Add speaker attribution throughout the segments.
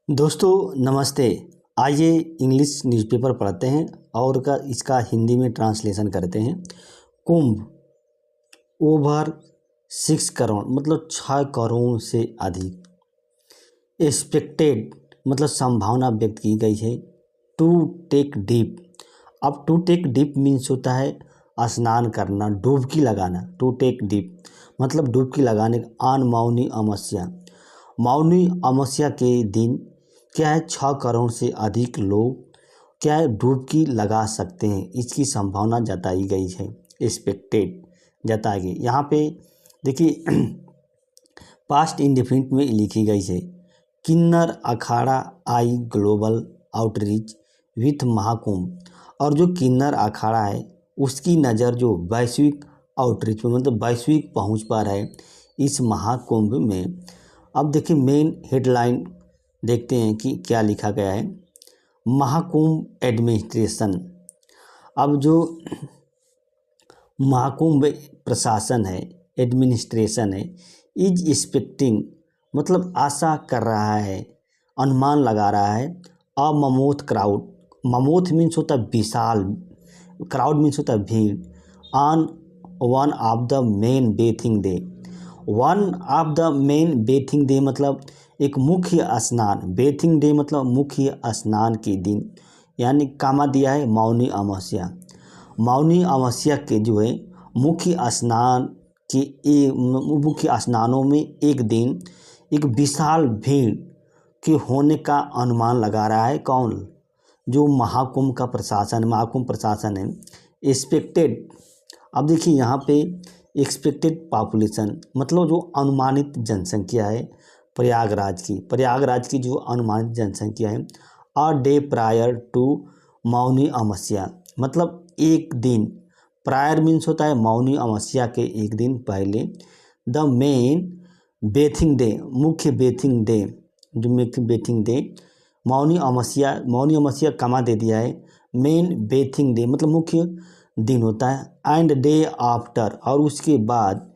Speaker 1: दोस्तों नमस्ते। आइए इंग्लिश न्यूज़पेपर पढ़ते हैं और इसका हिंदी में ट्रांसलेशन करते हैं। कुंभ ओवर 6 करोड़ मतलब 6 करोड़ से अधिक। एक्सपेक्टेड मतलब संभावना व्यक्त की गई है। टू टेक डीप, अब टू टेक डीप मीन्स होता है स्नान करना, डुबकी लगाना। टू टेक डीप मतलब डुबकी लगाने का। ऑन मौनी अमावस्या, मौनी अमावस्या के दिन क्या है 6 करोड़ से अधिक लोग क्या है डुबकी लगा सकते हैं, इसकी संभावना जताई गई है। एक्सपेक्टेड जताई गई। यहाँ पे देखिए पास्ट इंडेफिनिट में लिखी गई है। Kinnar Akhada I global outreach with Mahakumbh, और जो किन्नर अखाड़ा है उसकी नज़र जो वैश्विक आउटरीच में मतलब वैश्विक पहुंच पा रहा है इस महाकुंभ में। अब देखिए मेन हेडलाइन देखते हैं कि क्या लिखा गया है। महाकुंभ एडमिनिस्ट्रेशन, अब जो महाकुंभ प्रशासन है, एडमिनिस्ट्रेशन है, इज एक्सपेक्टिंग मतलब आशा कर रहा है, अनुमान लगा रहा है। अ ममोथ क्राउड, ममोथ मीन्स होता है विशाल, क्राउड मीन्स होता है भीड़। On one of the main bathing day, one of the main bathing day मतलब एक मुख्य स्नान, बेथिंग डे मतलब मुख्य स्नान के दिन, यानी कामा दिया है मौनी अमावस्या। मौनी अमावस्या के जो है मुख्य स्नान के मुख्य स्नानों में एक दिन एक विशाल भीड़ के होने का अनुमान लगा रहा है। कौन? जो महाकुंभ का प्रशासन, महाकुंभ प्रशासन है। एक्सपेक्टेड, अब देखिए यहाँ पे एक्सपेक्टेड पॉपुलेशन मतलब जो अनुमानित जनसंख्या है प्रयागराज की जो अनुमानित जनसंख्या है। A day prior to Mauni Amavasya मतलब एक दिन, प्रायर मीन्स होता है मौनी अमावस्या के एक दिन पहले। द मेन बेथिंग डे, मुख्य बेथिंग डे, जो मुख्य बेथिंग डे मौनी अमावस्या कमा दे दिया है। मेन बेथिंग डे मतलब मुख्य दिन होता है। एंड डे आफ्टर, और उसके बाद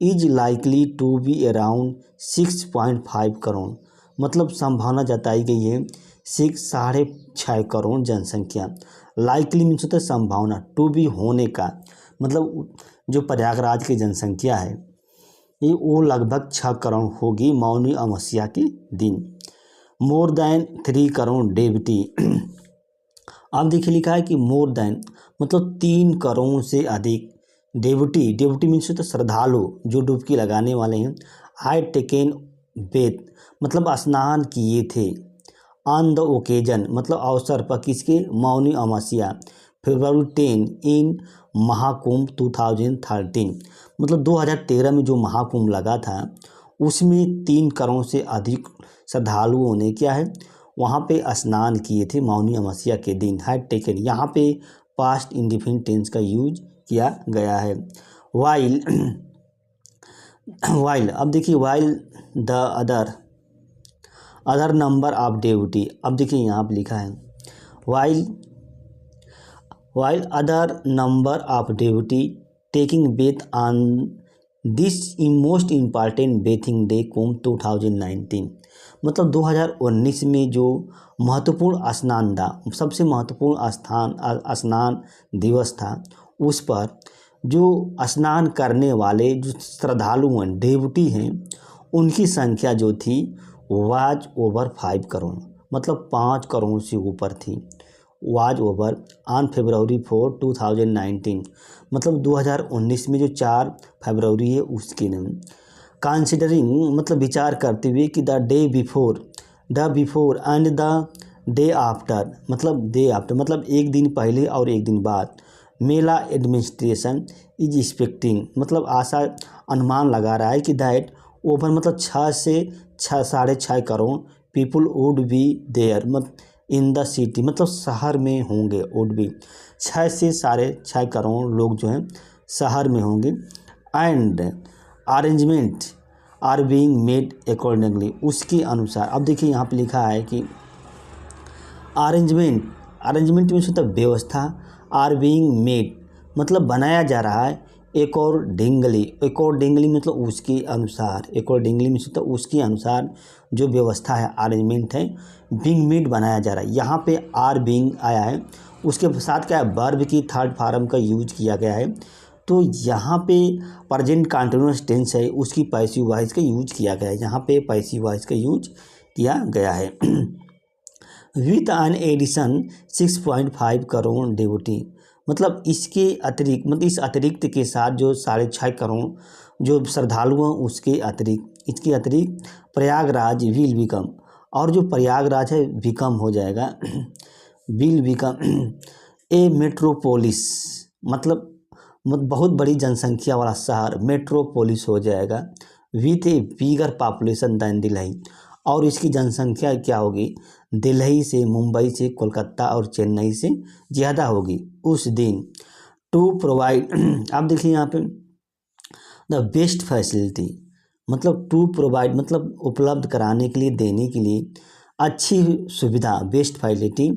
Speaker 1: is likely to be around 6.5 crore मतलब संभावना जताई गई है 6.5 करोड़ जनसंख्या। लाइकली मीन्स होता है संभावना, टू बी होने का मतलब जो प्रयागराज की जनसंख्या है ये वो लगभग 6 करोड़ होगी मौनी अमावस्या के दिन। मोर देन 3 करोड़ डेविटी, अब देखिए लिखा है कि मोर देन मतलब 3 करोड़ से अधिक डेवटी मीन्स तो श्रद्धालु जो डुबकी लगाने वाले हैं। हाई टेकन बेथ मतलब स्नान किए थे। ऑन द ओकेजन मतलब अवसर पर, किसके? मौनी अमावस्या फरवरी 10 इन महाकुंभ 2013 मतलब 2013 में जो महाकुंभ लगा था उसमें 3 करोड़ से अधिक श्रद्धालुओं ने क्या है वहाँ पे स्नान किए थे मौनी अमावस्या के दिन। हैड टेकन, यहाँ पे पास्ट इंडिफिनिट टेंस का यूज किया गया है। वाइल अब देखिए while the other number of devotee, अब देखिए यहाँ पे लिखा है while other number of devotee taking bath on this most important bathing day Kumbh 2019 मतलब 2019 में जो महत्वपूर्ण स्नान था, सबसे महत्वपूर्ण स्नान दिवस था, उस पर जो स्नान करने वाले जो श्रद्धालु हैं, डेवटी हैं, उनकी संख्या जो थी वाज ओवर 5 करोड़ मतलब 5 करोड़ से ऊपर थी। वाज ओवर ऑन फरवरी 4 2019 मतलब 2019 में जो 4 फरवरी है उसके नाम। कंसिडरिंग मतलब विचार करते हुए कि the before and the day after मतलब एक दिन पहले और एक दिन बाद। मेला एडमिनिस्ट्रेशन इज एक्सपेक्टिंग मतलब आशा अनुमान लगा रहा है कि दैट ओवर मतलब 6 से 6.5 crore people would be there मतलब इन द सिटी मतलब शहर में होंगे। वुड बी 6 से 6.5 करोड़ लोग जो हैं शहर में होंगे। And arrangement are being made accordingly, उसके अनुसार। अब देखिए यहाँ पे लिखा है कि अरेंजमेंट मीन्स होता है व्यवस्था, आर बीइंग मेड मतलब बनाया जा रहा है अकॉर्डिंगली मतलब उसके अनुसार, अकॉर्डिंगली मतलब उसके अनुसार जो व्यवस्था है, अरेंजमेंट है, बीइंग मेड बनाया जा रहा है। यहाँ पे आर बीइंग आया है, उसके साथ क्या है, वर्ब की थर्ड फॉर्म का यूज किया गया है। तो यहाँ पे प्रेजेंट कंटिन्यूअस टेंस है, उसकी पैसिव वॉइस का यूज किया गया है। यहाँ पे पैसिव वॉइस का यूज किया गया है। With an addition 6.5 crore devotee, मतलब इसके अतिरिक्त, मतलब इस अतिरिक्त के साथ जो 6.5 करोड़ जो श्रद्धालु हैं, उसके अतिरिक्त, इसके अतिरिक्त प्रयागराज विल बिकम, और जो प्रयागराज है बिकम हो जाएगा, विल बिकम ए मेट्रोपोलिस, मतलब बहुत बड़ी जनसंख्या वाला शहर, मेट्रोपोलिस हो जाएगा। With a bigger population than Delhi, और इसकी जनसंख्या क्या होगी, दिल्ली से, मुंबई से, कोलकाता और चेन्नई से ज़्यादा होगी उस दिन। टू प्रोवाइड आप देखिए यहाँ पे द बेस्ट फैसिलिटी, मतलब टू प्रोवाइड मतलब उपलब्ध कराने के लिए, देने के लिए अच्छी सुविधा, best facility,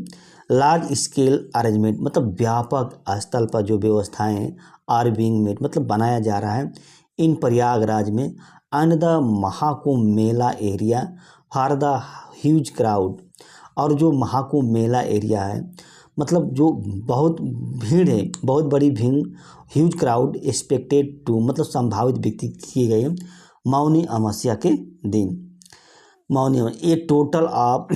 Speaker 1: large scale arrangement मतलब व्यापक स्तर पर जो व्यवस्थाएं हैं, आर बीइंग मेड मतलब बनाया जा रहा है इन प्रयागराज में, and the Mahakumbh Mela area for the huge crowd, और जो महाकुंभ मेला एरिया है, मतलब जो बहुत भीड़ है, बहुत बड़ी भीड़, ह्यूज क्राउड एक्सपेक्टेड टू मतलब संभावित व्यक्ति किए गए मौनी अमावस्या के दिन। मौनी ये टोटल ऑफ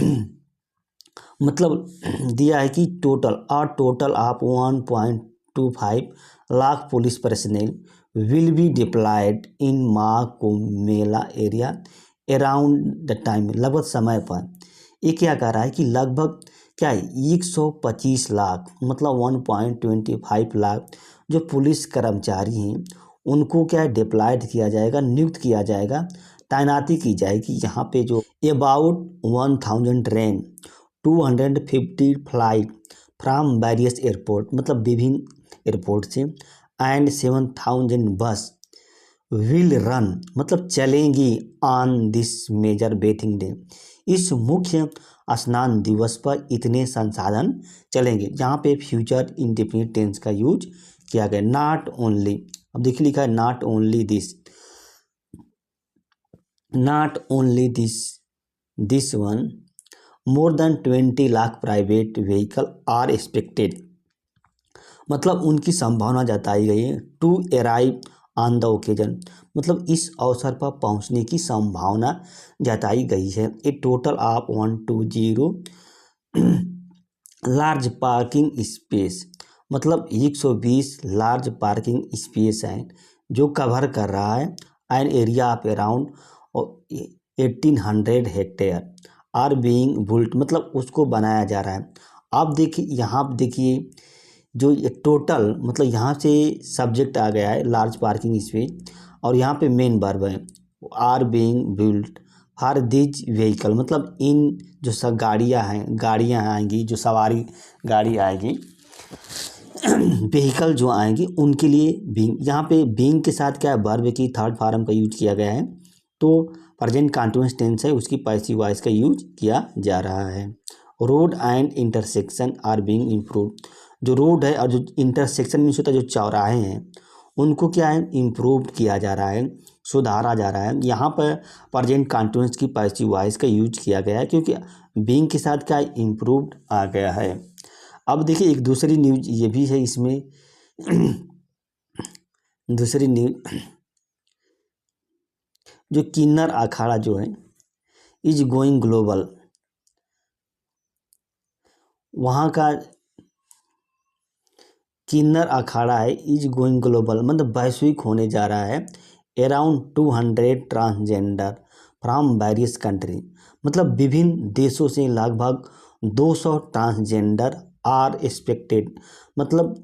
Speaker 1: मतलब दिया है कि total of 1.25 lakh police personal will be diploid in Mahakumbh Mela area around the time, लगभग समय पर। ये क्या कह रहा है कि लगभग क्या है, 125 लाख मतलब 1.25 लाख जो पुलिस कर्मचारी हैं, उनको क्या है, डिप्लॉयड किया जाएगा, नियुक्त किया जाएगा, तैनाती की जाएगी यहाँ पे। जो about 1000 train, 250 flight from various airport मतलब विभिन्न एयरपोर्ट से, एंड 7000 बस विल रन मतलब चलेंगी on this major bathing day, इस मुख्य स्नान दिवस पर इतने संसाधन चलेंगे। यहाँ पे फ्यूचर इंडेफिनिट टेंस का यूज किया गया। नॉट ओनली, अब देखिए लिखा है not only this one, more than 20 lakh private vehicle are expected, मतलब उनकी संभावना जताई गई है। To arrive on the occasion मतलब इस अवसर पर पहुंचने की संभावना जताई गई है। A total of 120 large parking space, मतलब 120 लार्ज पार्किंग स्पेस हैं जो कवर कर रहा है an area of around 1800 hectare are being built, मतलब उसको बनाया जा रहा है। आप देखिए यहाँ आप देखिए जो एक टोटल मतलब यहाँ से सब्जेक्ट आ गया है लार्ज पार्किंग स्पेस, और यहाँ पे मेन वर्ब है are being built for these vehicle, मतलब इन जो सब गाड़ियाँ आएंगी, जो सवारी गाड़ी आएगी, व्हीकल जो आएंगी उनके लिए बीइंग, यहाँ पे बीइंग के साथ क्या है, वर्ब की थर्ड फॉर्म का यूज किया गया है। तो प्रेजेंट कंटीन्यूअस टेंस है, उसकी पैसिव वॉइस का यूज किया जा रहा है। Road and intersection are being improve, जो रोड है और जो इंटरसेक्शन मीन्स होता है जो चौराहे हैं, उनको क्या है, इम्प्रूव किया जा रहा है, सुधारा जा रहा है। यहाँ पर प्रेजेंट कंटीन्यूअस की पैसिव वॉइस का यूज किया गया है क्योंकि बीइंग के साथ क्या इम्प्रूव्ड आ गया है। अब देखिए एक दूसरी न्यूज ये भी है इसमें दूसरी न्यूज जो किन्नर अखाड़ा जो है इज गोइंग ग्लोबल, वहाँ का किन्नर अखाड़ा है इज गोइंग ग्लोबल मतलब वैश्विक होने जा रहा है। Around 200 transgender from various country, मतलब विभिन्न देशों से लगभग 200 ट्रांसजेंडर आर एक्सपेक्टेड मतलब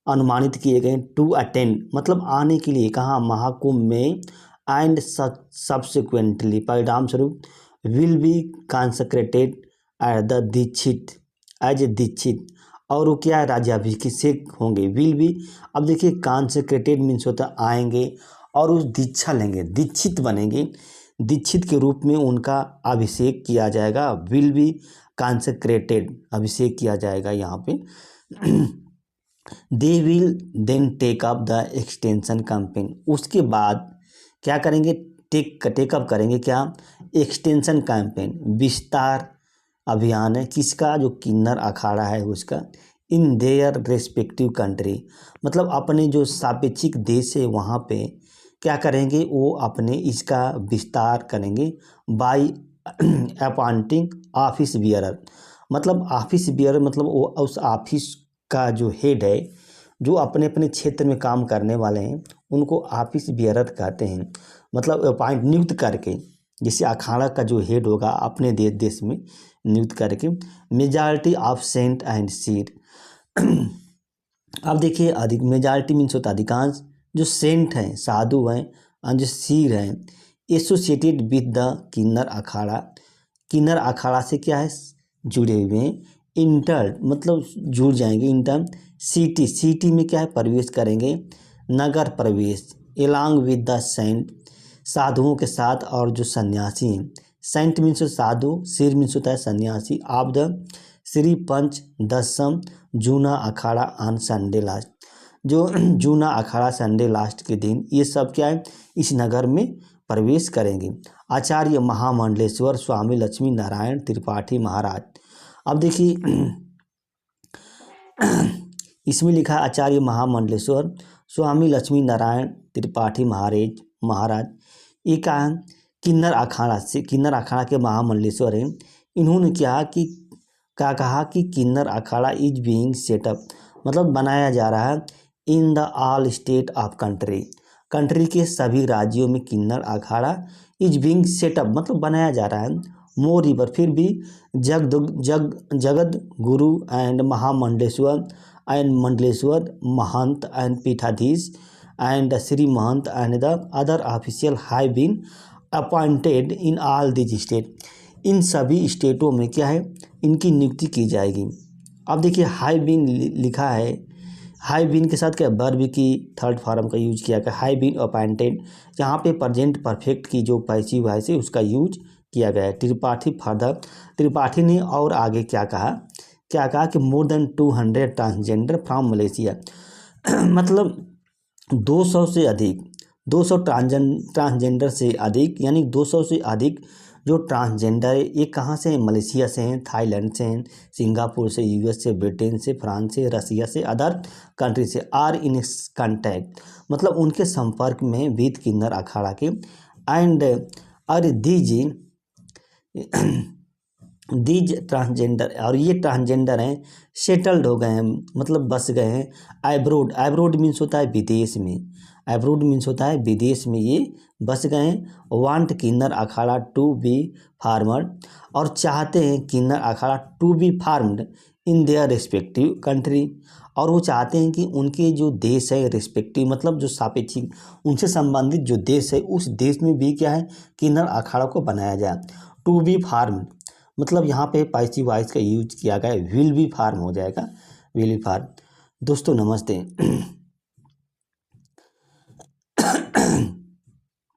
Speaker 1: अनुमानित किए गए टू अटेंड मतलब आने के लिए कहाँ, महाकुंभ में, एंड सब्सिक्वेंटली परिणाम स्वरूप will be consecrated at the Dikshit as a Dikshit, और वो क्या है, राज्याभिषेक होंगे, विल बी। अब देखिए कंसेक्रेटेड मीन्स होता है आएंगे और उस दीक्षा लेंगे, दीक्षित बनेंगे, दीक्षित के रूप में उनका अभिषेक किया जाएगा, विल बी कंसेक्रेटेड अभिषेक किया जाएगा यहाँ पे they will then take up the extension campaign. उसके बाद क्या करेंगे, टेकअप करेंगे क्या, एक्सटेंशन कैंपेन, विस्तार अभियान है किसका, जो किन्नर अखाड़ा है उसका, इन देयर रेस्पेक्टिव कंट्री, मतलब अपने जो सापेक्षिक देश है वहाँ पे क्या करेंगे, वो अपने इसका विस्तार करेंगे बाय अपॉइंटिंग ऑफिस बियरर, मतलब ऑफिस बियरर मतलब वो उस ऑफिस का जो हेड है, जो अपने अपने क्षेत्र में काम करने वाले हैं उनको ऑफिस बियरर कहते हैं, मतलब अपॉइंट नियुक्त करके, जैसे अखाड़ा का जो हेड होगा अपने देश में नियुक्त करके, majority of saint and seed. अब देखिए अधिक, मेजॉरिटी मीन्स होता है अधिकांश, जो सेंट हैं साधु हैं और जो सीर हैं एसोसिएटेड विद द किन्नर अखाड़ा, किन्नर अखाड़ा से क्या है जुड़े हुए हैं, इंटर मतलब जुड़ जाएंगे, इंटर सिटी, सिटी में क्या है प्रवेश करेंगे, नगर प्रवेश, एलॉन्ग विद द सेंट, साधुओं के साथ, और जो सन्यासी हैं, सेंट मीन्स साधु, सिर मीन्स होता है सन्यासी, ऑफ द श्री पंच दसम Juna Akhara on Sunday last, जो जूना अखाड़ा संडे लास्ट के दिन ये सब क्या है इस नगर में प्रवेश करेंगे। आचार्य महामंडलेश्वर स्वामी लक्ष्मी नारायण त्रिपाठी महाराज। अब देखिए इसमें लिखा है आचार्य महामंडलेश्वर स्वामी लक्ष्मी नारायण त्रिपाठी महाराज ये क्या है, किन्नर अखाड़ा से, किन्नर अखाड़ा के महामंडलेश्वर हैं। इन्होंने क्या कहा कि किन्नर अखाड़ा इज बीइंग सेटअप, मतलब बनाया जा रहा है in the all state of country, country के सभी राज्यों में किन्नर अखाड़ा इज बीइंग सेटअप मतलब बनाया जा रहा है। मोर रिवर, फिर भी Jagadguru and Mahamandaleshwar and Mandaleshwar Mahant and Peethadheesh and Shri Mahant and the other official have been appointed in all this state, इन सभी स्टेटों में क्या है इनकी नियुक्ति की जाएगी। अब देखिए हैव बीन लिखा है, हैव बीन के साथ क्या वर्ब की थर्ड फॉर्म का यूज किया गया, हैव बीन अपॉइंटेड, यहाँ पे प्रेजेंट परफेक्ट की जो पैसिव वॉइस है उसका यूज किया गया है। त्रिपाठी फर्दर, त्रिपाठी ने और आगे क्या कहा कि more than 200 transgender from Malaysia, मतलब 200 से अधिक, 200 ट्रांसजेंडर से अधिक, यानी 200 से अधिक जो ट्रांसजेंडर है ये कहाँ से हैं, मलेशिया से हैं, थाईलैंड से हैं, सिंगापुर से, यूएस से, ब्रिटेन से, फ्रांस से, रसिया से, अदर कंट्री से, आर इन कॉन्टैक्ट, मतलब उनके संपर्क में विद किन्नर अखाड़ा के, एंड और दीज ट्रांसजेंडर, और ये ट्रांसजेंडर हैं सेटल्ड हो गए हैं, मतलब बस गए हैं एब्रोड, एब्रोड मीन्स होता है विदेश में, एब्रोड मीन्स होता है विदेश में ये बस गए हैं। Want Kinnar Akhada to be former, और चाहते हैं Kinnar Akhada to be formed in their respective country, और वो चाहते हैं कि उनके जो देश है रिस्पेक्टिव मतलब जो सापेक्षिक उनसे संबंधित जो देश है उस देश में भी क्या है किन्नर अखाड़ा को बनाया जाए। टू बी फार्म मतलब यहाँ पे पैसिव वॉइस का यूज किया गया, विल बी फार्म हो जाएगा, विल बी फार्म। दोस्तों नमस्ते।